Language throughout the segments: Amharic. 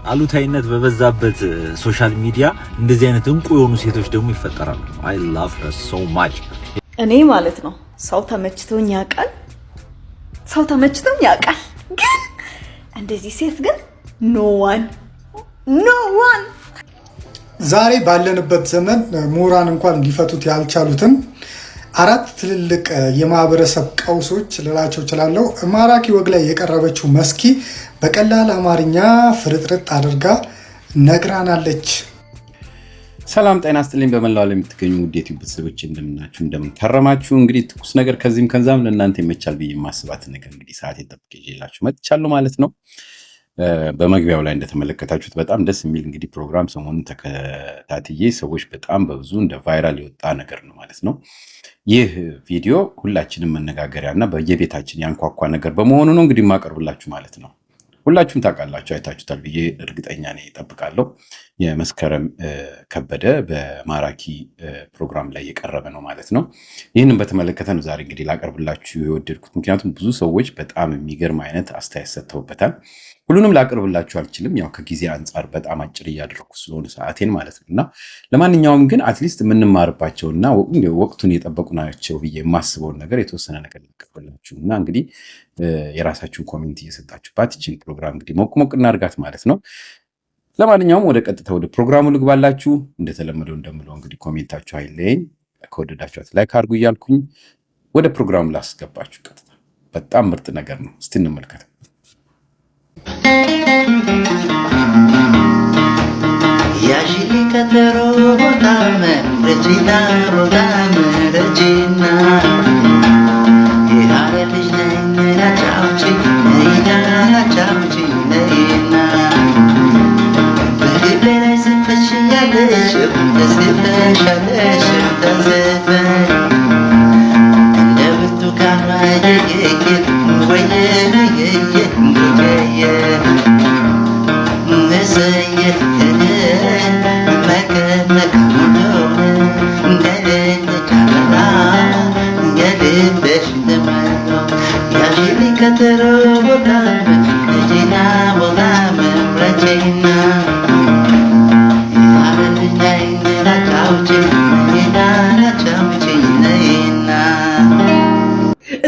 አሉታይነት በበዛበት ሶሻል ሚዲያ እንደዚህ አይነት እንቁ የሆኑ ሴቶች ደግሞ ይፈጠራሉ። I love her so much። እኔ ማለት ነው ሰው ተመችቶኝ ያውቃል፣ ግን እንደዚህ ሴት ግን no one። ዛሬ ባለንበት ዘመን ምሁራን እንኳን ሊፈቱት ያልቻሉትን 4 ትልልቅ የማህበረሰብ ቀውሶች ልላቸው እችላለሁ። ማራኪ ወግ ላይ የቀረበችው መስኪ በቀላል አማርኛ ፍርጥርጥ አድርጋ ነግራናለች። ሰላም ጤና ይስጥልኝ። በመላው ዓለም የምትገኙ ውድ የዩቲዩብ ቤተሰቦች እንደምናችሁ እንደምንከረማችሁ። እንግዲህ ትኩስ ነገር ከዚህም ከዛም ለእናንተ ይመቻል ብዬ ማስባት ነገር እንግዲህ ሰዓት የጠብቄ ይዤላችሁ መጥቻለሁ ማለት ነው። በመግቢያው ላይ እንደተመለከታችሁት በጣም ደስ የሚል እንግዲህ ፕሮግራም ሰሞኑን ተከታትዬ ሰዎች በጣም በብዙ እንደ ቫይራል የወጣ ነገር ነው ማለት ነው። ይህ ቪዲዮ ሁላችንም መነጋገሪያና በየቤታችን ያንኳኳ ነገር በመሆኑ ነው እንግዲህ ማቀርብላችሁ ማለት ነው። ሁላችሁም ታውቃላችሁ፣ አይታችሁታል ብዬ እርግጠኛ ነኝ እጠብቃለሁ። የመስከረም ከበደ በማራኪ ፕሮግራም ላይ የቀረበ ነው ማለት ነው። ይህንን በተመለከተ ነው ዛሬ እንግዲህ ላቀርብላችሁ የወደድኩት። ምክንያቱም ብዙ ሰዎች በጣም የሚገርም አይነት አስተያየት ሰጥተውበታል። ሁሉንም ላቀርብላችሁ አልችልም፣ ያው ከጊዜ አንጻር በጣም አጭር እያደረኩ ስለሆነ ሰዓቴን ማለት ነው። እና ለማንኛውም ግን አትሊስት የምንማርባቸውና ወቅቱን የጠበቁ ናቸው ብዬ የማስበውን ነገር የተወሰነ ነገር ላቀርብላችሁ እና እንግዲህ የራሳችሁን ኮሜንት እየሰጣችሁባት ይችን ፕሮግራም እንግዲህ ሞቅ እናድርጋት ማለት ነው። ለማንኛውም ወደ ቀጥታ ወደ ፕሮግራሙ ልግባላችሁ። እንደተለመደው እንደምለው እንግዲህ ኮሜንታችሁ አይለየኝ፣ ከወደዳችኋት ላይክ አድርጉ እያልኩኝ ወደ ፕሮግራሙ ላስገባችሁ ቀጥታ። በጣም ምርጥ ነገር ነው፣ እስቲ እንመልከት። ያሺ ከተሮ ቦታም ረጂና የሃረልሽ ነኝ ናቻውቺ ነይና በግቤ ላይ ስፈሽ ያለሽ ተስፈሻለሽ ተዘፈ እንደ ብርቱካን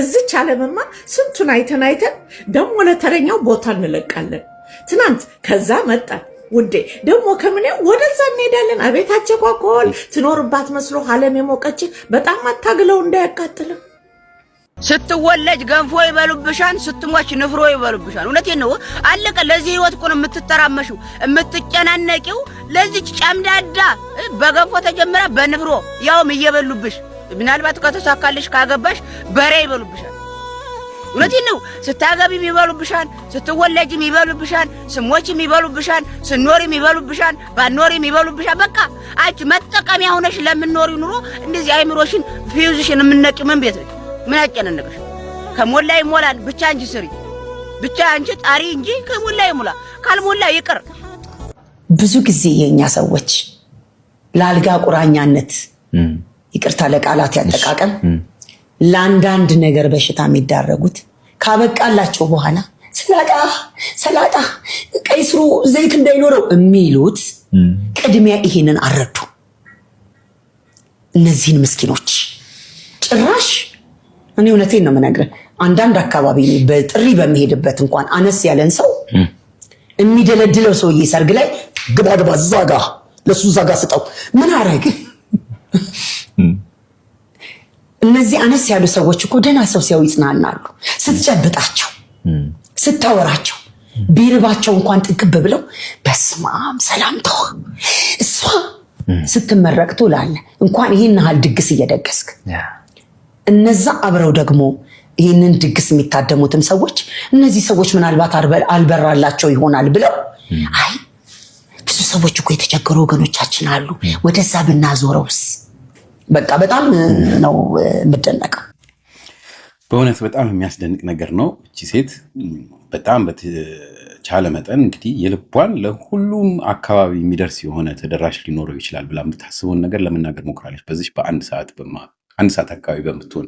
እዚች ዓለምማ ስንቱን አይተን ደግሞ ለተረኛው ቦታ እንለቃለን። ትናንት ከዛ መጣን ውዴ፣ ደግሞ ከምኔው ወደዛ እንሄዳለን። አቤት አቸኳኮል ትኖርባት መስሎ ዓለም የሞቀች በጣም አታግለው እንዳያቃጥልም። ስትወለጅ ገንፎ ይበሉብሻን፣ ስትሞች ንፍሮ ይበሉብሻን። እውነቴን ነው። አለቀ። ለዚህ ህይወት እኮ ነው የምትተራመሽው የምትጨናነቂው። ለዚች ጫምዳዳ በገንፎ ተጀምራ በንፍሮ ያውም እየበሉብሽ። ምናልባት ከተሳካልሽ ካገባሽ በሬ ይበሉብሻል። እውነቴን ነው። ስታገቢም ይበሉብሻል፣ ስትወለጅም ይበሉብሻል፣ ስሞችም ይበሉብሻል፣ ስኖሪም ይበሉብሻል፣ ባኖሪም ይበሉብሻል። በቃ አንቺ መጠቀሚያ ሆነሽ ለምንኖሪ ኑሮ እንደዚህ አይምሮሽን ፊውዝሽን የምንነቂ ምን ቤት ነው? ምን አጨናነቀሽ? ከሞላ ይሞላል። ብቻ አንቺ ስሪ፣ ብቻ አንቺ ጣሪ እንጂ ከሞላ ይሞላ፣ ካልሞላ ይቅር። ብዙ ጊዜ የኛ ሰዎች ለአልጋ ቁራኛነት ይቅርታ ለቃላት ያጠቃቀም ለአንዳንድ ነገር በሽታ የሚዳረጉት ካበቃላቸው በኋላ ሰላጣ ቀይ ስሩ ዘይት እንዳይኖረው የሚሉት ቅድሚያ ይሄንን አረዱ። እነዚህን ምስኪኖች ጭራሽ እኔ እውነቴን ነው የምነግርህ፣ አንዳንድ አካባቢ በጥሪ በሚሄድበት እንኳን አነስ ያለን ሰው የሚደለድለው ሰውዬ ሰርግ ላይ ግባ ዛጋ ለሱ ዛጋ ስጠው ምን አረግ። እነዚህ አነስ ያሉ ሰዎች እኮ ደህና ሰው ሲያው ይጽናናሉ። ስትጨብጣቸው፣ ስታወራቸው፣ ቢርባቸው እንኳን ጥግብ ብለው በስማም ሰላምታው እሷ ስትመረቅ ትውላለህ። እንኳን ይሄን ያህል ድግስ እየደገስክ እነዛ አብረው ደግሞ ይሄንን ድግስ የሚታደሙትም ሰዎች እነዚህ ሰዎች ምናልባት አልበራላቸው ይሆናል ብለው አይ ብዙ ሰዎች እኮ የተቸገሩ ወገኖቻችን አሉ ወደዛ ብናዞረውስ። በቃ በጣም ነው የምደነቀው። በእውነት በጣም የሚያስደንቅ ነገር ነው። እቺ ሴት በጣም በተቻለ መጠን እንግዲህ የልቧን ለሁሉም አካባቢ የሚደርስ የሆነ ተደራሽ ሊኖረው ይችላል ብላ የምታስበውን ነገር ለመናገር ሞክራለች። በዚህ በአንድ ሰዓት 1 ሰዓት አካባቢ በምትሆን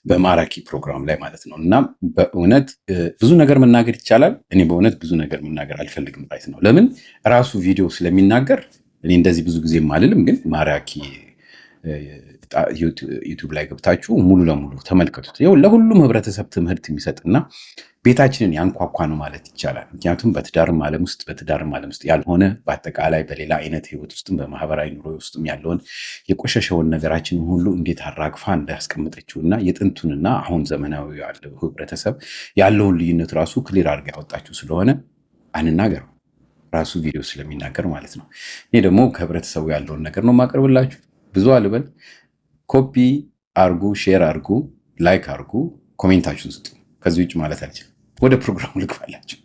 በማራኪ ፕሮግራም ላይ ማለት ነው። እና በእውነት ብዙ ነገር መናገር ይቻላል። እኔ በእውነት ብዙ ነገር መናገር አልፈልግም ማለት ነው። ለምን ራሱ ቪዲዮ ስለሚናገር እኔ እንደዚህ ብዙ ጊዜ አልልም። ግን ማራኪ ዩቲዩብ ላይ ገብታችሁ ሙሉ ለሙሉ ተመልከቱት። ይኸው ለሁሉም ህብረተሰብ ትምህርት የሚሰጥና ቤታችንን ያንኳኳ ነው ማለት ይቻላል። ምክንያቱም በትዳርም ዓለም ውስጥ ያልሆነ በአጠቃላይ በሌላ አይነት ህይወት ውስጥም በማህበራዊ ኑሮ ውስጥም ያለውን የቆሸሸውን ነገራችንን ሁሉ እንዴት አራግፋ እንዳስቀመጠችውና የጥንቱንና አሁን ዘመናዊ ያለው ህብረተሰብ ያለውን ልዩነት ራሱ ክሊር አድርጋ ያወጣችሁ ስለሆነ አንናገር ራሱ ቪዲዮ ስለሚናገር ማለት ነው። እኔ ደግሞ ከህብረተሰቡ ያለውን ነገር ነው ማቀርብላችሁ። ብዙ አልበል። ኮፒ አርጉ፣ ሼር አርጉ፣ ላይክ አርጉ፣ ኮሜንታችሁን ስጡ። ከዚህ ውጭ ማለት አልችልም። ወደ ፕሮግራሙ ልግባላችሁ።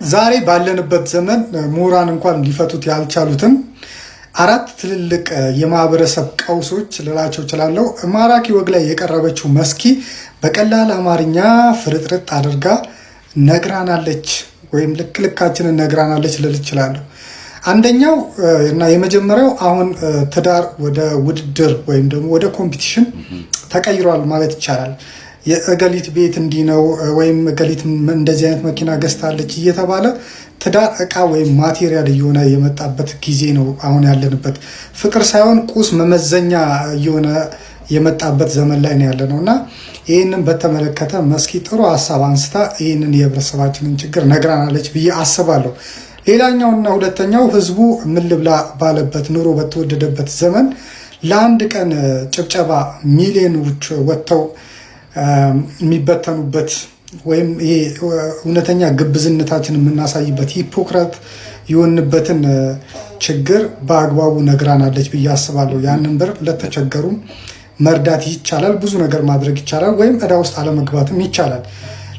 ዛሬ ባለንበት ዘመን ምሁራን እንኳን ሊፈቱት ያልቻሉትን 4 ትልልቅ የማህበረሰብ ቀውሶች ልላቸው እችላለሁ። ማራኪ ወግ ላይ የቀረበችው መስኪ በቀላል አማርኛ ፍርጥርጥ አድርጋ ነግራናለች፣ ወይም ልክልካችንን ነግራናለች ልል እችላለሁ። አንደኛው እና የመጀመሪያው አሁን ትዳር ወደ ውድድር ወይም ደግሞ ወደ ኮምፒቲሽን ተቀይሯል ማለት ይቻላል። የእገሊት ቤት እንዲህ ነው ወይም እገሊት እንደዚህ አይነት መኪና ገዝታለች እየተባለ ትዳር እቃ ወይም ማቴሪያል እየሆነ የመጣበት ጊዜ ነው አሁን ያለንበት። ፍቅር ሳይሆን ቁስ መመዘኛ እየሆነ የመጣበት ዘመን ላይ ነው ያለነው እና ይህንን በተመለከተ መስኪ ጥሩ ሀሳብ አንስታ ይህንን የህብረተሰባችንን ችግር ነግራናለች ብዬ አስባለሁ። ሌላኛውና ሁለተኛው ህዝቡ ምን ልብላ ባለበት ኑሮ በተወደደበት ዘመን ለአንድ ቀን ጭብጨባ ሚሊዮኖች ወጥተው የሚበተኑበት ወይም ይሄ እውነተኛ ግብዝነታችን የምናሳይበት ሂፖክራት የሆንበትን ችግር በአግባቡ ነግራናለች ብዬ አስባለሁ። ያንን ብር ለተቸገሩም መርዳት ይቻላል፣ ብዙ ነገር ማድረግ ይቻላል፣ ወይም ዕዳ ውስጥ አለመግባትም ይቻላል።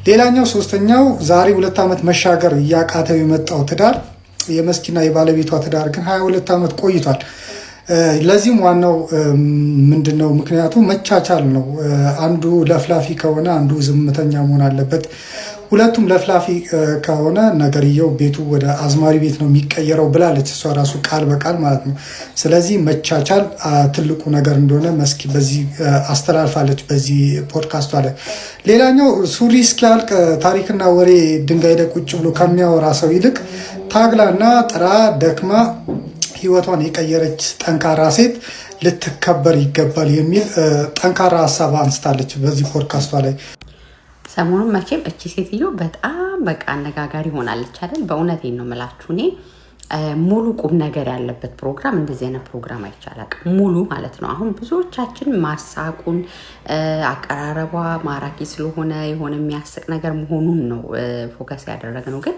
ሌላኛው ሶስተኛው ዛሬ 2 ዓመት መሻገር እያቃተው የመጣው ትዳር የመስኪና የባለቤቷ ትዳር ግን 22 ዓመት ቆይቷል። ለዚህም ዋናው ምንድነው ምክንያቱ መቻቻል ነው። አንዱ ለፍላፊ ከሆነ አንዱ ዝምተኛ መሆን አለበት። ሁለቱም ለፍላፊ ከሆነ ነገርየው ቤቱ ወደ አዝማሪ ቤት ነው የሚቀየረው ብላለች እሷ ራሱ ቃል በቃል ማለት ነው። ስለዚህ መቻቻል ትልቁ ነገር እንደሆነ መስኪ በዚህ አስተላልፋለች በዚህ ፖድካስቷ ላይ። ሌላኛው ሱሪ እስኪያልቅ ታሪክና ወሬ ድንጋይ ላይ ቁጭ ብሎ ከሚያወራ ሰው ይልቅ ታግላና ጥራ ደክማ ህይወቷን የቀየረች ጠንካራ ሴት ልትከበር ይገባል የሚል ጠንካራ ሀሳብ አንስታለች በዚህ ፖድካስቷ ላይ። ሰሞኑን መቼም እቺ ሴትዮ በጣም በቃ አነጋጋሪ ሆናለች አይደል? በእውነቴን ነው የምላችሁ። እኔ ሙሉ ቁም ነገር ያለበት ፕሮግራም እንደዚህ አይነት ፕሮግራም አይቻላል። ሙሉ ማለት ነው። አሁን ብዙዎቻችን ማሳቁን አቀራረቧ ማራኪ ስለሆነ የሆነ የሚያስቅ ነገር መሆኑን ነው ፎከስ ያደረግነው። ግን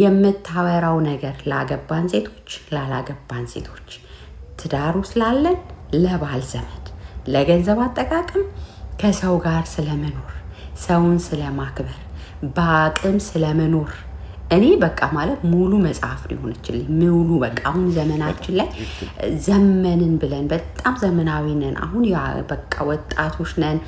የምታወራው ነገር ላገባን ሴቶች፣ ላላገባን ሴቶች፣ ትዳሩ ስላለን፣ ለባል ዘመድ፣ ለገንዘብ አጠቃቀም፣ ከሰው ጋር ስለመኖር፣ ሰውን ስለማክበር፣ በአቅም ስለመኖር እኔ በቃ ማለት ሙሉ መጽሐፍ ሊሆነችልኝ ሙሉ በቃ አሁን ዘመናችን ላይ ዘመንን ብለን በጣም ዘመናዊ ነን። አሁን ያ በቃ ወጣቶች ነን፣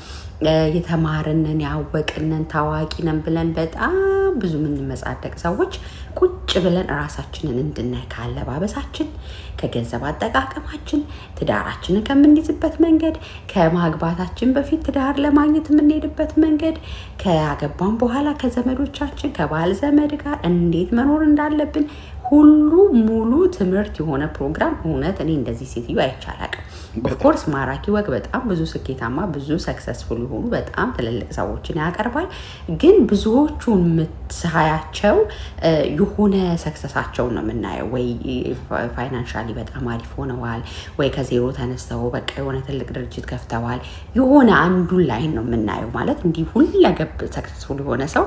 የተማርነን፣ ያወቅነን፣ ታዋቂ ነን ብለን በጣም ብዙ የምንመጻደቅ ሰዎች ቁጭ ብለን ራሳችንን እንድናይ ካለባበሳችን፣ ከገንዘብ አጠቃቀማችን፣ ትዳራችንን ከምንይዝበት መንገድ፣ ከማግባታችን በፊት ትዳር ለማግኘት የምንሄድበት መንገድ፣ ከአገባን በኋላ ከዘመዶቻችን ከባል ዘመድ ጋር እንዴት መኖር እንዳለብን ሁሉ ሙሉ ትምህርት የሆነ ፕሮግራም እውነት እኔ እንደዚህ ሴትዮ አይቻላቅም። ኦፍኮርስ ማራኪ ወግ በጣም ብዙ ስኬታማ ብዙ ሰክሰስፉል የሆኑ በጣም ትልልቅ ሰዎችን ያቀርባል። ግን ብዙዎቹን የምትሳያቸው የሆነ ሰክሰሳቸው ነው የምናየው። ወይ ፋይናንሻሊ በጣም አሪፍ ሆነዋል፣ ወይ ከዜሮ ተነስተው በቃ የሆነ ትልቅ ድርጅት ከፍተዋል። የሆነ አንዱን ላይን ነው የምናየው። ማለት እንዲህ ሁለገብ ሰክሰስፉል የሆነ ሰው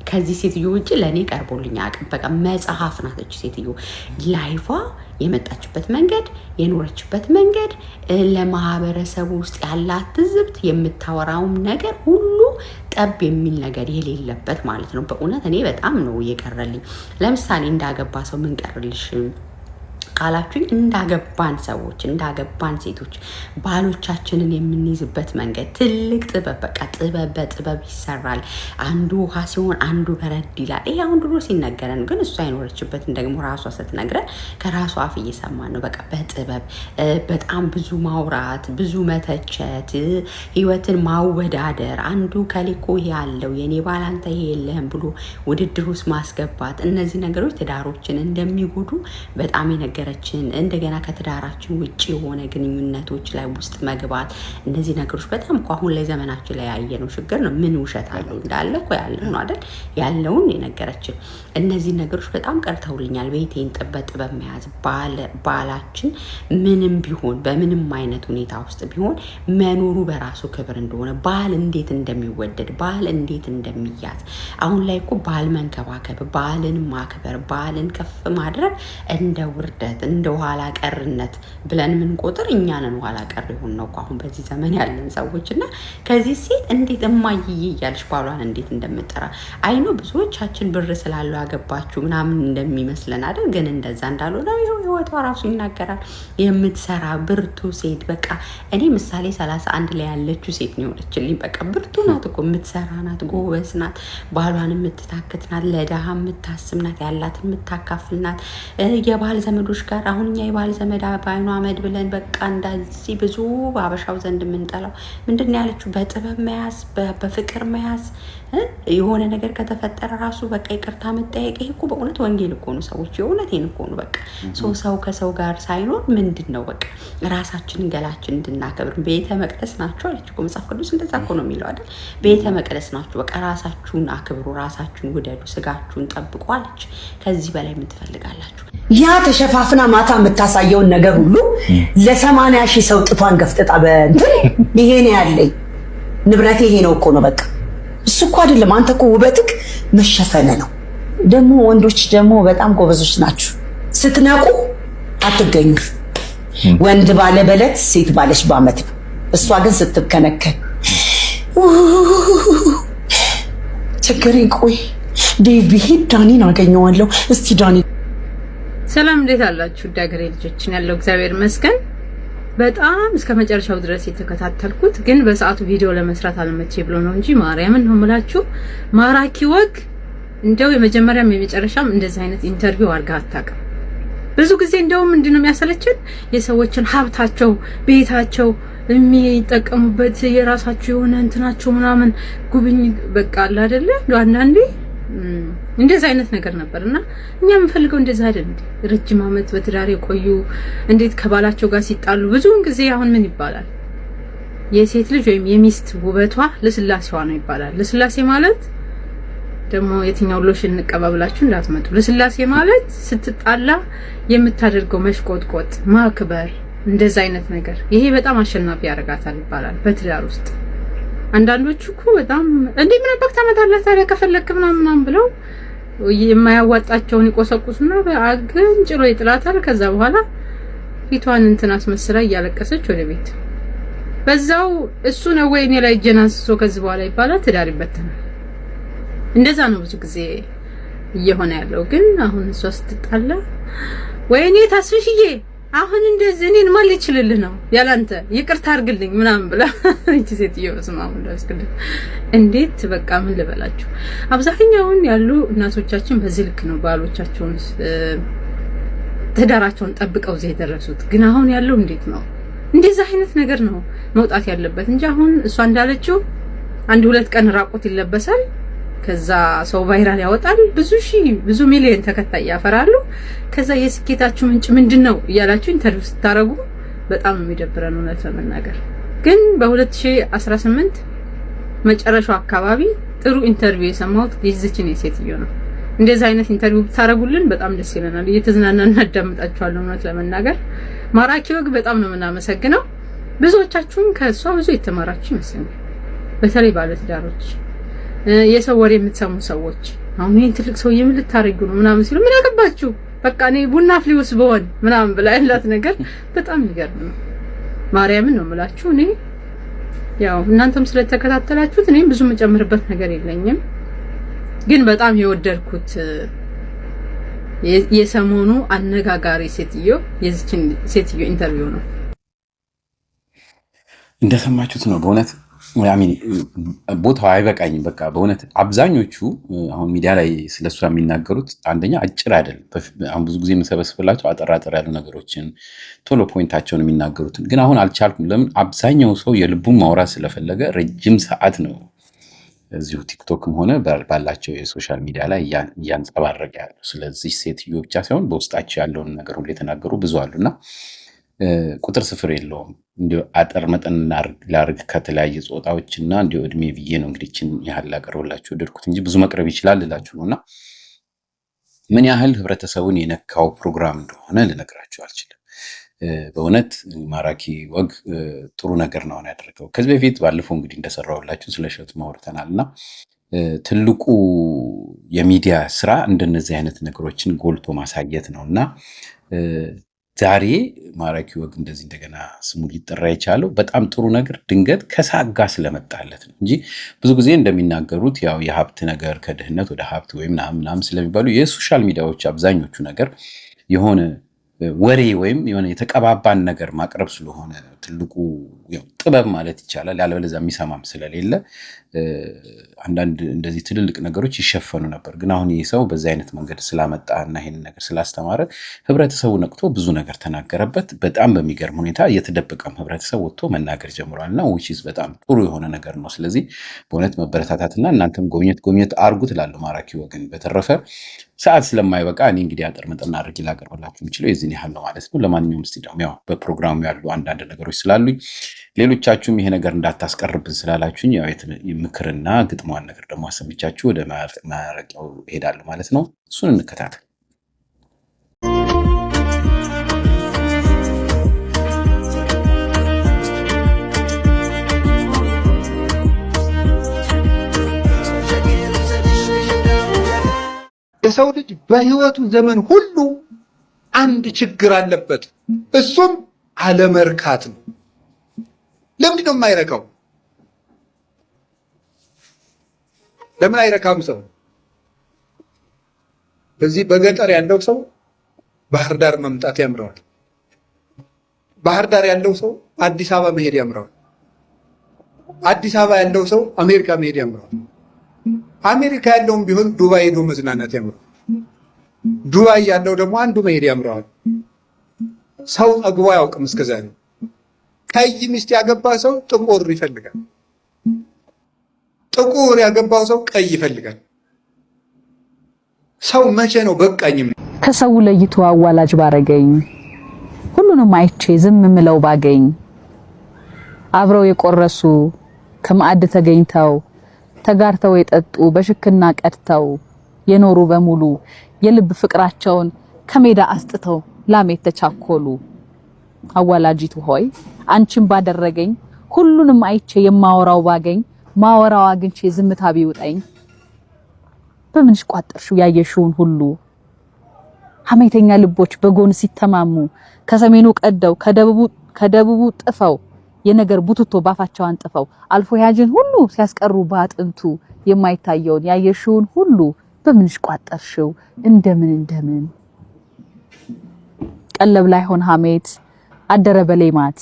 ከዚህ ሴትዮ ውጭ ለእኔ ቀርቦልኛ አቅም በቃ መጽሐፍ ናት እች ሴትዮ። ላይፏ የመጣችበት መንገድ፣ የኖረችበት መንገድ፣ ለማህበረሰቡ ውስጥ ያላት ትዝብት፣ የምታወራውም ነገር ሁሉ ጠብ የሚል ነገር የሌለበት ማለት ነው። በእውነት እኔ በጣም ነው እየቀረልኝ። ለምሳሌ እንዳገባ ሰው ምን ቀርልሽ ካላችሁኝ እንዳገባን ሰዎች እንዳገባን ሴቶች ባሎቻችንን የምንይዝበት መንገድ ትልቅ ጥበብ በቃ ጥበብ በጥበብ ይሰራል። አንዱ ውሃ ሲሆን አንዱ በረድ ይላል። ይሄ አሁን ድሮ ሲነገረን ግን እሷ አይኖረችበትን ደግሞ ራሷ ስትነግረን ከራሷ አፍ እየሰማን ነው። በቃ በጥበብ በጣም ብዙ ማውራት፣ ብዙ መተቸት፣ ህይወትን ማወዳደር፣ አንዱ ከሊኮ ያለው የኔ ባል አንተ ይሄ የለህም ብሎ ውድድር ውስጥ ማስገባት፣ እነዚህ ነገሮች ትዳሮችን እንደሚጎዱ በጣም የነገረችን። እንደገና ከትዳራችን ውጭ የሆነ ግንኙነቶች ላይ ውስጥ መግባት፣ እነዚህ ነገሮች በጣም እኮ አሁን ላይ ዘመናችን ላይ ያየነው ችግር ነው። ምን ውሸት አለው እንዳለ እኮ ያለው ነው አይደል? ያለውን የነገረችን። እነዚህ ነገሮች በጣም ቀርተውልኛል። ቤቴን በጥበብ መያዝ፣ ባላችን ምንም ቢሆን በምንም አይነት ሁኔታ ውስጥ ቢሆን መኖሩ በራሱ ክብር እንደሆነ፣ ባል እንዴት እንደሚወደድ፣ ባል እንዴት እንደሚያዝ። አሁን ላይ እኮ ባል መንከባከብ፣ ባልን ማክበር፣ ባልን ከፍ ማድረግ እንደ ውርደት እንደ ኋላ ቀርነት ብለን ምን ቆጥር እኛ ነን ኋላ ቀር ይሆን ነው አሁን በዚህ ዘመን ያለን ሰዎች። እና ከዚህ ሴት እንዴት እማዬ እያልሽ ባሏን እንዴት እንደምጠራ አይኖ ብዙዎቻችን ብር ስላለው ያገባችሁ ምናምን እንደሚመስለን አይደል? ግን እንደዛ እንዳልሆነ ህይወቷ ራሱ ይናገራል። የምትሰራ ብርቱ ሴት በቃ እኔ ምሳሌ 31 ላይ ያለችው ሴት ነው የሆነችልኝ። በቃ ብርቱ ናት እኮ የምትሰራ ናት፣ ጎበዝ ናት፣ ባሏን የምትታክት ናት፣ ለድሃ የምታስብ ናት፣ ያላትን የምታካፍል ናት። የባህል ዘመዶች ጋር አሁን እኛ የባህል ዘመድ በአይኗ አመድ ብለን በቃ እንደዚህ ብዙ በአበሻው ዘንድ የምንጠላው ምንድን ያለችው በጥበብ መያዝ፣ በፍቅር መያዝ። የሆነ ነገር ከተፈጠረ ራሱ በቃ ይቅርታ መጠየቅ። ይሄ እኮ በእውነት ወንጌል እኮ ነው ሰዎች፣ የእውነቴን እኮ ነው። በቃ ሰው ከሰው ጋር ሳይኖር ምንድን ነው በቃ ራሳችንን ገላችን እንድናከብር ቤተ መቅደስ ናቸው አለች እኮ መጽሐፍ ቅዱስ። እንደዛ እኮ ነው የሚለው አይደል? ቤተ መቅደስ ናችሁ፣ በቃ ራሳችሁን አክብሩ፣ ራሳችሁን ውደዱ፣ ስጋችሁን ጠብቁ አለች። ከዚህ በላይ ምን ትፈልጋላችሁ? ያ ተሸፋፍና ማታ የምታሳየውን ነገር ሁሉ ለ80 ሺህ ሰው ጥቷን ገፍጥጣ በእንትን ይሄ ነው ያለኝ ንብረቴ ይሄ ነው እኮ ነው በቃ። እሱ እኮ አይደለም። አንተ እኮ ውበትክ መሸፈነ ነው። ደግሞ ወንዶች ደግሞ በጣም ጎበዞች ናችሁ። ስትነቁ አትገኙ። ወንድ ባለ በለት ሴት ባለሽ በአመት ነው። እሷ ግን ስትከነከን ቸገረኝ። ቆይ ዴቭ ቢሄድ ዳኒን አገኘዋለሁ። እስቲ ዳኒ ሰላም፣ እንዴት አላችሁ? ዳገሬ ልጆችን ያለው እግዚአብሔር ይመስገን። በጣም እስከ መጨረሻው ድረስ የተከታተልኩት ግን በሰዓቱ ቪዲዮ ለመስራት አልመቼ ብሎ ነው እንጂ ማርያምን ነው የምላችሁ። ማራኪ ወግ እንደው የመጀመሪያም የመጨረሻም እንደዚህ አይነት ኢንተርቪው አድርጋ አታውቅም። ብዙ ጊዜ እንደው ምንድነው የሚያሰለችን የሰዎችን ሀብታቸው፣ ቤታቸው የሚጠቀሙበት የራሳቸው የሆነ እንትናቸው ምናምን ጉብኝ በቃ አለ አይደለ? አንዳንዴ እንደዚህ አይነት ነገር ነበርና እኛ የምንፈልገው እንደዚህ አይደል እንዴ? ረጅም አመት በትዳር የቆዩ እንዴት ከባላቸው ጋር ሲጣሉ ብዙውን ጊዜ አሁን ምን ይባላል? የሴት ልጅ ወይም የሚስት ውበቷ ለስላሴዋ ነው ይባላል። ለስላሴ ማለት ደግሞ የትኛው ሎሽን እንቀባብላችሁ እንዳትመጡ። ለስላሴ ማለት ስትጣላ የምታደርገው መሽቆጥቆጥ፣ ማክበር፣ እንደዛ አይነት ነገር ይሄ በጣም አሸናፊ ያደርጋታል ይባላል በትዳር ውስጥ። አንዳንዶቹ እኮ በጣም እንዴ ምን አባክ ታመጣለህ ታዲያ ከፈለክ ምናምን ብለው የማያዋጣቸውን ይቆሰቁሱና በአገንጭሎ ይጥላታል። ከዛ በኋላ ፊቷን እንትን አስመስላ እያለቀሰች ወደ ቤት በዛው እሱ ነው ወይ እኔ ላይ እጄን አንስቶ ከዚህ በኋላ ይባላል፣ ትዳር ይበተናል። እንደዛ ነው ብዙ ጊዜ እየሆነ ያለው። ግን አሁን እሷ ስትጣላ ወይኔ ታስፍሽዬ አሁን እንደዚህ እኔን ማን ሊችልልህ ነው ያላንተ ይቅርታ አድርግልኝ ምናምን ብላ እቺ ሴትዮ ስማሙ እንዳስከለ እንዴት በቃ ምን ልበላችሁ። አብዛኛውን ያሉ እናቶቻችን በዚህ ልክ ነው ባሎቻቸውን ትዳራቸውን ጠብቀው እዚህ የደረሱት። ግን አሁን ያለው እንዴት ነው? እንደዚህ አይነት ነገር ነው መውጣት ያለበት እንጂ አሁን እሷ እንዳለችው 1-2 ቀን ራቆት ይለበሳል፣ ከዛ ሰው ቫይራል ያወጣል፣ ብዙ ሚሊዮን ተከታይ ያፈራሉ። ከዛ የስኬታችሁ ምንጭ ምንድነው እያላችሁ ኢንተርቪው ስታረጉ በጣም የሚደብረን እውነት ለመናገር። ግን በ2018 መጨረሻው አካባቢ ጥሩ ኢንተርቪው የሰማሁት የዚችን የሴትዮ ነው። እንደዚህ አይነት ኢንተርቪው ብታረጉልን በጣም ደስ ይለናል። እየተዝናናን እናዳምጣችኋለን። እውነት ለመናገር ማራኪ ወግ በጣም ነው የምናመሰግነው። ብዙዎቻችሁም ከሷ ብዙ የተማራችሁ ይመስለኛል። በተለይ ባለትዳሮች የሰው ወሬ የምትሰሙ ሰዎች አሁን ይሄን ትልቅ ሰው ምን ልታረጉ ነው ምናምን ሲሉ ምን ያገባችሁ በቃ እኔ ቡና ፍሊውስ በሆን ምናምን ብላ ያላት ነገር በጣም ይገርም ነው። ማርያምን ነው የምላችሁ። እኔ ያው እናንተም ስለተከታተላችሁት እኔም ብዙ መጨመርበት ነገር የለኝም። ግን በጣም የወደድኩት የሰሞኑ አነጋጋሪ ሴትዮ የዚችን ሴትዮ ኢንተርቪው ነው። እንደሰማችሁት ነው። በእውነት ቦታው አይበቃኝም። በቃ በእውነት አብዛኞቹ አሁን ሚዲያ ላይ ስለሷ የሚናገሩት አንደኛ አጭር አይደለም። አሁን ብዙ ጊዜ የምሰበስብላቸው አጠራጠር ያሉ ነገሮችን ቶሎ ፖይንታቸውን የሚናገሩትን ግን አሁን አልቻልኩም። ለምን? አብዛኛው ሰው የልቡን ማውራት ስለፈለገ ረጅም ሰዓት ነው እዚሁ ቲክቶክም ሆነ ባላቸው የሶሻል ሚዲያ ላይ እያንጸባረቀ ያሉ። ስለዚህ ሴትዮ ብቻ ሳይሆን በውስጣቸው ያለውን ነገር ሁሉ የተናገሩ ብዙ አሉና ቁጥር ስፍር የለውም። እንዲሁ አጠር መጠን ላርግ ከተለያየ ጾታዎችና እንዲሁ እድሜ ብዬ ነው እንግዲህ እችን ያህል ላቀርብላችሁ ወደድኩት እንጂ ብዙ መቅረብ ይችላል ልላችሁ ነውና ምን ያህል ህብረተሰቡን የነካው ፕሮግራም እንደሆነ ልነግራችሁ አልችልም። በእውነት ማራኪ ወግ ጥሩ ነገር ነው ያደረገው። ከዚህ በፊት ባለፈው እንግዲህ እንደሰራሁላችሁ ስለ እሸቱ ማውርተናልና ትልቁ የሚዲያ ስራ እንደነዚህ አይነት ነገሮችን ጎልቶ ማሳየት ነውና ዛሬ ማራኪ ወግ እንደዚህ እንደገና ስሙ ሊጠራ የቻለው በጣም ጥሩ ነገር ድንገት ከሳጋ ስለመጣለት ነው እንጂ ብዙ ጊዜ እንደሚናገሩት ያው የሀብት ነገር ከድህነት ወደ ሀብት ወይም ምናምን ስለሚባሉ የሶሻል ሚዲያዎች አብዛኞቹ ነገር የሆነ ወሬ ወይም የሆነ የተቀባባን ነገር ማቅረብ ስለሆነ ትልቁ ጥበብ ማለት ይቻላል። ያለበለዚያ የሚሰማም ስለሌለ አንዳንድ እንደዚህ ትልልቅ ነገሮች ይሸፈኑ ነበር። ግን አሁን ይህ ሰው በዚህ አይነት መንገድ ስላመጣ እና ይሄን ነገር ስላስተማረ ህብረተሰቡ ነቅቶ ብዙ ነገር ተናገረበት። በጣም በሚገርም ሁኔታ የተደበቀም ህብረተሰብ ወጥቶ መናገር ጀምሯልና ዊችስ በጣም ጥሩ የሆነ ነገር ነው። ስለዚህ በእውነት መበረታታትና እናንተም ጎብኘት አርጉት እላለሁ ማራኪ ወግን። በተረፈ ሰዓት ስለማይበቃ እኔ እንግዲህ አጠር መጠን አድርጌ ላቀርብላችሁ የምችለው የዚህን ያህል ነው ማለት ነው። ለማንኛውም እስቲ ደግሞ ያው በፕሮግራሙ ያሉ አንዳንድ ነገሮች ስላሉኝ ሌሎቻችሁም ይሄ ነገር እንዳታስቀርብን ስላላችሁኝ ያው ምክርና ግጥሟን ነገር ደግሞ አሰምቻችሁ ወደ ማረቂያው እሄዳለሁ ማለት ነው። እሱን እንከታተል። የሰው ልጅ በህይወቱ ዘመን ሁሉ አንድ ችግር አለበት። እሱም አለመርካት ነው። ለምንድን ነው የማይረካው? ለምን አይረካም ሰው? በዚህ በገጠር ያለው ሰው ባህር ዳር መምጣት ያምረዋል። ባህር ዳር ያለው ሰው አዲስ አበባ መሄድ ያምረዋል። አዲስ አበባ ያለው ሰው አሜሪካ መሄድ ያምረዋል። አሜሪካ ያለውም ቢሆን ዱባይ ሄዶ መዝናናት ያምረዋል። ዱባይ ያለው ደግሞ አንዱ መሄድ ያምረዋል። ሰው ጠግቦ አያውቅም እስከዛሬ። ቀይ ሚስት ያገባ ሰው ጥቁር ይፈልጋል። ጥቁር ያገባው ሰው ቀይ ይፈልጋል። ሰው መቼ ነው በቃኝም? ከሰው ለይቶ አዋላጅ ባረገኝ ሁሉንም አይቼ ዝም ምለው ባገኝ አብረው የቆረሱ ከማዕድ ተገኝተው ተጋርተው የጠጡ በሽክና ቀድተው የኖሩ በሙሉ የልብ ፍቅራቸውን ከሜዳ አስጥተው ላሜት ተቻኮሉ። አዋላጂቱ ሆይ አንቺን ባደረገኝ ሁሉንም አይቼ የማወራው ባገኝ ማወራው አግኝቼ ዝምታ ቢውጠኝ በምንሽ ቋጠርሽው ያየሽውን ሁሉ ሐሜተኛ ልቦች በጎን ሲተማሙ ከሰሜኑ ቀደው ከደቡቡ ጥፈው የነገር ቡትቶ ባፋቸው አንጥፈው አልፎ ያጅን ሁሉ ሲያስቀሩ ባጥንቱ የማይታየውን ያየሽውን ሁሉ በምንሽ ቋጠርሽው እንደምን ቀለብ ላይ ሆን ሐሜት አደረ በሌማት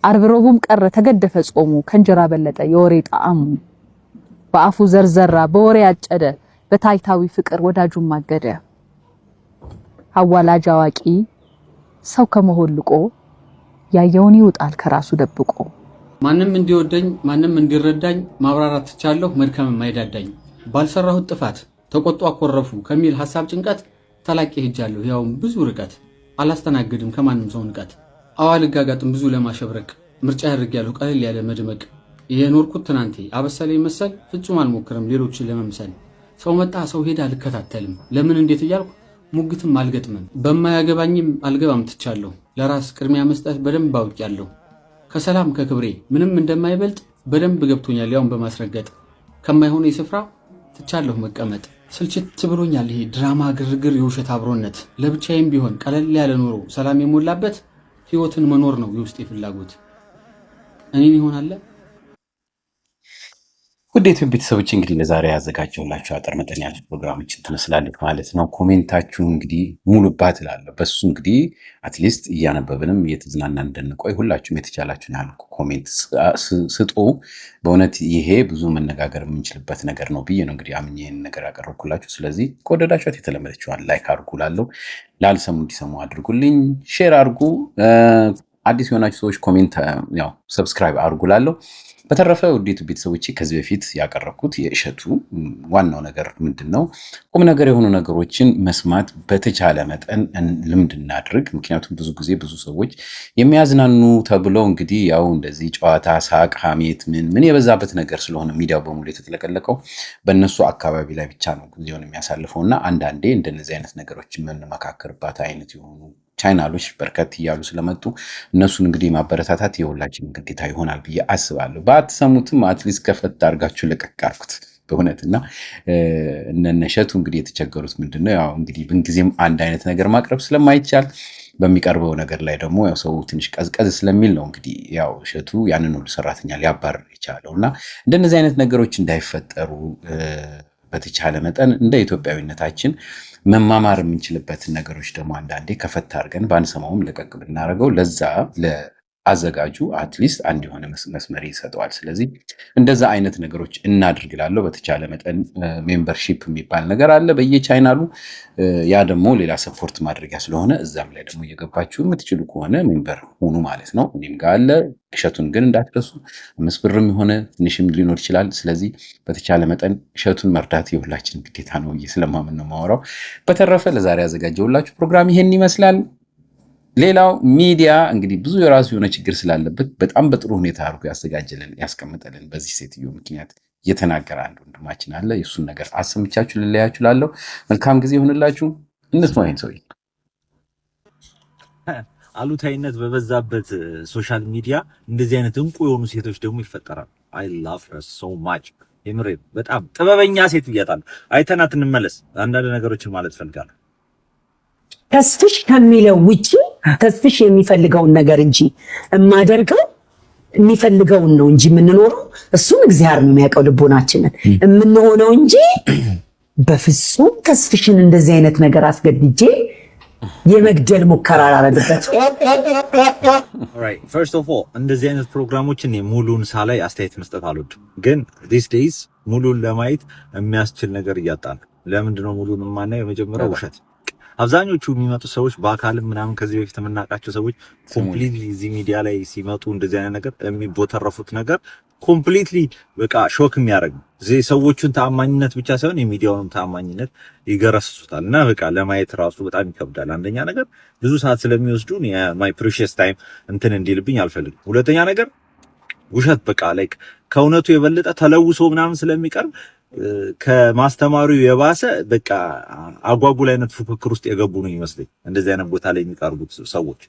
አርብሮቡም ቀረ ተገደፈ ጾሙ ከንጀራ በለጠ የወሬ ጣዕሙ በአፉ ዘርዘራ በወሬ ያጨደ በታይታዊ ፍቅር ወዳጁን ማገደ አዋላጅ አዋቂ ሰው ከመሆልቆ ያየውን ይውጣል ከራሱ ደብቆ ማንም እንዲወደኝ ማንም እንዲረዳኝ ማብራራት ትቻለሁ መድከም የማይዳዳኝ ባልሰራሁት ጥፋት ተቆጡ አኮረፉ ከሚል ሐሳብ ጭንቀት ተላቂ ሄጃለሁ ያው ብዙ ርቀት አላስተናግድም ከማንም ሰው ንቀት አዋል ጋጋጥም ብዙ ለማሸብረቅ ምርጫ ያደርጋለሁ ቀለል ያለ መድመቅ የኖርኩት ትናንቴ አበሰለኝ መሰል ፍጹም አልሞክርም ሌሎችን ለመምሰል ሰው መጣ ሰው ሄዳ አልከታተልም ለምን እንዴት እያልኩ ሙግትም አልገጥምም በማያገባኝም አልገባም ትቻለሁ ለራስ ቅድሚያ መስጠት በደንብ አውቄያለሁ ከሰላም ከክብሬ ምንም እንደማይበልጥ በደንብ ገብቶኛል ያውን በማስረገጥ ከማይሆነ ስፍራ ትቻለሁ መቀመጥ ስልችት ብሎኛል ይሄ ድራማ ግርግር የውሸት አብሮነት ለብቻዬም ቢሆን ቀለል ያለ ኑሮ ሰላም የሞላበት ህይወትን መኖር ነው የውስጤ ፍላጎት እኔን ይሆናል። ውዴት ቤተሰቦች እንግዲህ ለዛሬ ያዘጋጀሁላችሁ አጠር መጠን ያለ ፕሮግራሞችን ትመስላለች ማለት ነው። ኮሜንታችሁ እንግዲህ ሙሉባት እላለሁ። በሱ እንግዲህ አትሊስት እያነበብንም እየተዝናና እንድንቆይ ሁላችሁም የተቻላችሁን ያህል ኮሜንት ስጡ። በእውነት ይሄ ብዙ መነጋገር የምንችልበት ነገር ነው ብዬ ነው እንግዲህ አምኜ ይህን ነገር ያቀረብኩላችሁ። ስለዚህ ከወደዳችኋት የተለመደችዋን ላይክ አድርጉ፣ ላለው ላልሰሙ እንዲሰሙ አድርጉልኝ፣ ሼር አድርጉ። አዲስ የሆናችሁ ሰዎች ኮሜንት ያው ሰብስክራይብ አድርጉ ላለው። በተረፈ ውዴቱ ቤተሰቦች ከዚህ በፊት ያቀረብኩት የእሸቱ ዋናው ነገር ምንድነው? ቁም ነገር የሆኑ ነገሮችን መስማት በተቻለ መጠን ልምድ እናድርግ። ምክንያቱም ብዙ ጊዜ ብዙ ሰዎች የሚያዝናኑ ተብለው እንግዲህ ያው እንደዚህ ጨዋታ፣ ሳቅ፣ ሐሜት ምን የበዛበት ነገር ስለሆነ ሚዲያው በሙሉ የተጥለቀለቀው በእነሱ አካባቢ ላይ ብቻ ነው ጊዜውን የሚያሳልፈው እና አንዳንዴ እንደነዚህ አይነት ነገሮች የምንመካከርባት አይነት የሆኑ ቻናሎች በርከት እያሉ ስለመጡ እነሱን እንግዲህ ማበረታታት የሁላችን ግዴታ ይሆናል ብዬ አስባለሁ። ባትሰሙትም አትሊስት ከፈት አድርጋችሁ ለቀቅ አድርጉት በእውነትና እነሸቱ እንግዲህ የተቸገሩት ምንድነው ያው እንግዲህ ምንጊዜም አንድ አይነት ነገር ማቅረብ ስለማይቻል በሚቀርበው ነገር ላይ ደግሞ ያው ሰው ትንሽ ቀዝቀዝ ስለሚል ነው እንግዲህ ያው እሸቱ ያንን ሁሉ ሰራተኛ ሊያባርር የቻለውና እንደነዚህ አይነት ነገሮች እንዳይፈጠሩ በተቻለ መጠን እንደ ኢትዮጵያዊነታችን መማማር የምንችልበትን ነገሮች ደግሞ አንዳንዴ ከፈት አድርገን ባንሰማውም ለቀቅ ብናደርገው ለዛ ለአዘጋጁ አትሊስት አንድ የሆነ መስመር ይሰጠዋል። ስለዚህ እንደዛ አይነት ነገሮች እናድርግላለሁ። በተቻለ መጠን ሜምበርሺፕ የሚባል ነገር አለ በየቻናሉ። ያ ደግሞ ሌላ ሰፖርት ማድረጊያ ስለሆነ እዛም ላይ ደግሞ እየገባችሁ የምትችሉ ከሆነ ሜምበር ሁኑ ማለት ነው። እኔም ጋር አለ። እሸቱን ግን እንዳትረሱ። 5 ብርም የሆነ ትንሽም ሊኖር ይችላል። ስለዚህ በተቻለ መጠን እሸቱን መርዳት የሁላችን ግዴታ ነው ስለማምን ነው የማወራው። በተረፈ ለዛሬ ያዘጋጀሁላችሁ ፕሮግራም ይሄን ይመስላል። ሌላው ሚዲያ እንግዲህ ብዙ የራሱ የሆነ ችግር ስላለበት በጣም በጥሩ ሁኔታ አድርጎ ያስቀምጠልን በዚህ ሴትዮ ምክንያት የተናገረ አንድ ወንድማችን አለ። የሱን ነገር አሰምቻችሁ ልለያችሁ ላለሁ። መልካም ጊዜ ይሁንላችሁ። እንስማው ይሄን ሰውዬ። አሉታዊነት በበዛበት ሶሻል ሚዲያ እንደዚህ አይነት እንቁ የሆኑ ሴቶች ደግሞ ይፈጠራሉ። I love her so much። የምሬ በጣም ጥበበኛ ሴት ብያታለሁ። አይተናት እንመለስ። አንዳንድ ነገሮችን ማለት ፈልጋለሁ። ተስፍሽ ከሚለው ውጪ ተስፍሽ የሚፈልገውን ነገር እንጂ የማደርገው የሚፈልገውን ነው እንጂ የምንኖረው እሱን እግዚአብሔር ነው የሚያውቀው ልቦናችንን የምንሆነው እንጂ በፍጹም ተስፍሽን እንደዚህ አይነት ነገር አስገድጄ የመግደል ሙከራ አላደረገበት። ኦልራይት ፈርስት ኦፍ ኦል እንደዚህ አይነት ፕሮግራሞችን ሙሉን ሳላይ አስተያየት መስጠት አልወድም፣ ግን ዲስ ዴይዝ ሙሉን ለማየት የሚያስችል ነገር እያጣን። ለምንድን ነው ሙሉን የማናየው? የመጀመሪያው ውሸት። አብዛኞቹ የሚመጡ ሰዎች በአካልም ምናምን ከዚህ በፊት የምናውቃቸው ሰዎች ኮምፕሊትሊ እዚህ ሚዲያ ላይ ሲመጡ እንደዚህ አይነት ነገር የሚቦተረፉት ነገር ኮምፕሊትሊ በቃ ሾክ የሚያደርግ ሰዎቹን ተአማኝነት ብቻ ሳይሆን የሚዲያውንም ተአማኝነት ይገረስሱታል እና በቃ ለማየት ራሱ በጣም ይከብዳል። አንደኛ ነገር ብዙ ሰዓት ስለሚወስዱ ማይ ፕሪሺየስ ታይም እንትን እንዲልብኝ አልፈልግም። ሁለተኛ ነገር ውሸት በቃ ላይክ ከእውነቱ የበለጠ ተለውሶ ምናምን ስለሚቀርብ ከማስተማሩ የባሰ በቃ አጓጉል አይነት ፉክክር ውስጥ የገቡ ነው ይመስለኝ እንደዚህ አይነት ቦታ ላይ የሚቀርቡት ሰዎች።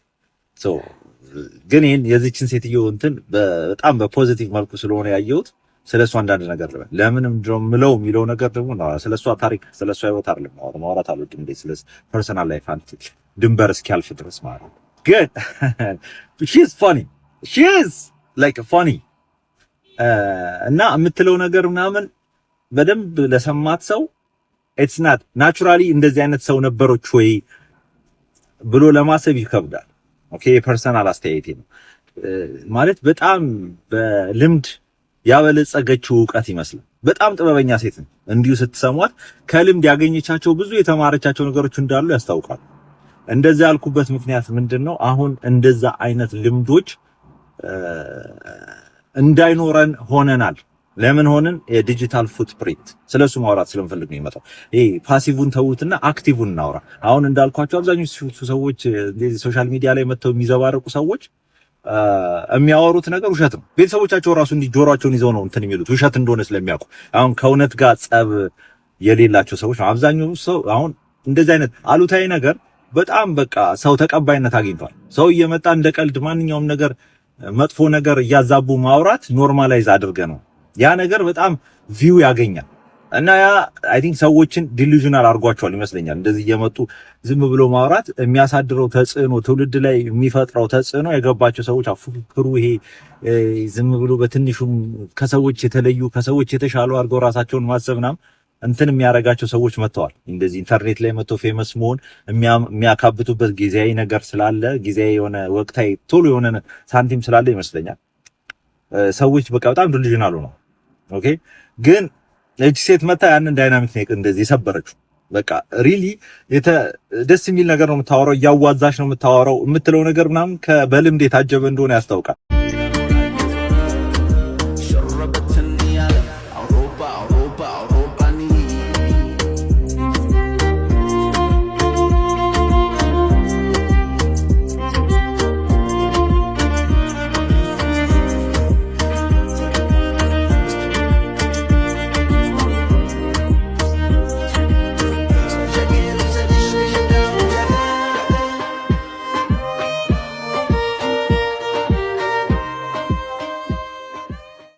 ግን ይሄን የዚችን ሴትዮ እንትን በጣም በፖዚቲቭ መልኩ ስለሆነ ያየሁት ስለሷ አንዳንድ ነገር ልበል። ለምንም ድሮምለው የሚለው ነገር ደግሞ ስለሷ ታሪክ ስለሷ ህይወት አይደለም ማውራት አልወድም እንዴ ስለ ፐርሰናል ላይፍ አንተ ድንበር እስኪያልፍ ድረስ ማለት ግን she is funny she is like funny እና የምትለው ነገር ምናምን በደንብ ለሰማት ሰው it's not naturally እንደዚህ አይነት ሰው ነበሮች ወይ ብሎ ለማሰብ ይከብዳል። ኦኬ ፐርሰናል አስተያየቴ ነው ማለት በጣም በልምድ ያበለጸገችው ዕውቀት ይመስላል። በጣም ጥበበኛ ሴት ነው። እንዲሁ ስትሰሟት ከልምድ ያገኘቻቸው ብዙ የተማረቻቸው ነገሮች እንዳሉ ያስታውቃል። እንደዛ ያልኩበት ምክንያት ምንድነው? አሁን እንደዛ አይነት ልምዶች እንዳይኖረን ሆነናል። ለምን ሆነን? የዲጂታል ፉትፕሪንት ስለሱ ማውራት ስለምፈልግ ነው የመጣው። ይሄ ፓሲቭን ተውትና አክቲቭን እናውራ። አሁን እንዳልኳቸው አብዛኞቹ ሰዎች እንደዚህ ሶሻል ሚዲያ ላይ መተው የሚዘባረቁ ሰዎች የሚያወሩት ነገር ውሸት ነው። ቤተሰቦቻቸው ራሱ እንዲህ ጆሮአቸውን ይዘው ነው እንትን የሚሉት ውሸት እንደሆነ ስለሚያውቁ። አሁን ከእውነት ጋር ጸብ የሌላቸው ሰዎች አብዛኛው ሰው አሁን እንደዚህ አይነት አሉታዊ ነገር በጣም በቃ ሰው ተቀባይነት አግኝቷል። ሰው እየመጣ እንደ ቀልድ ማንኛውም ነገር መጥፎ ነገር እያዛቡ ማውራት ኖርማላይዝ አድርገ ነው ያ ነገር በጣም ቪው ያገኛል። እና ያ አይ ቲንክ ሰዎችን ዲሉዥናል አድርጓቸዋል ይመስለኛል። እንደዚህ እየመጡ ዝም ብሎ ማውራት የሚያሳድረው ተጽዕኖ ትውልድ ላይ የሚፈጥረው ተጽዕኖ የገባቸው ሰዎች አፉክሩ ይሄ ዝም ብሎ በትንሹም ከሰዎች የተለዩ ከሰዎች የተሻሉ አድርገው ራሳቸውን ማሰብናም እንትን የሚያረጋቸው ሰዎች መጥተዋል። እንደዚህ ኢንተርኔት ላይ መጥቶ ፌመስ መሆን የሚያካብቱበት ጊዜያዊ ነገር ስላለ ጊዜያዊ የሆነ ወቅታዊ ቶሎ የሆነ ሳንቲም ስላለ ይመስለኛል ሰዎች በቃ በጣም ዲሉዥናል ነው። ኦኬ ግን እቺ ሴት መታ ያንን ዳይናሚክ ነው እንደዚህ የሰበረችው። በቃ ሪሊ ደስ የሚል ነገር ነው የምታወራው፣ እያዋዛሽ ነው የምታወራው፣ የምትለው ነገር ምናምን በልምድ የታጀበ እንደሆነ ያስታውቃል።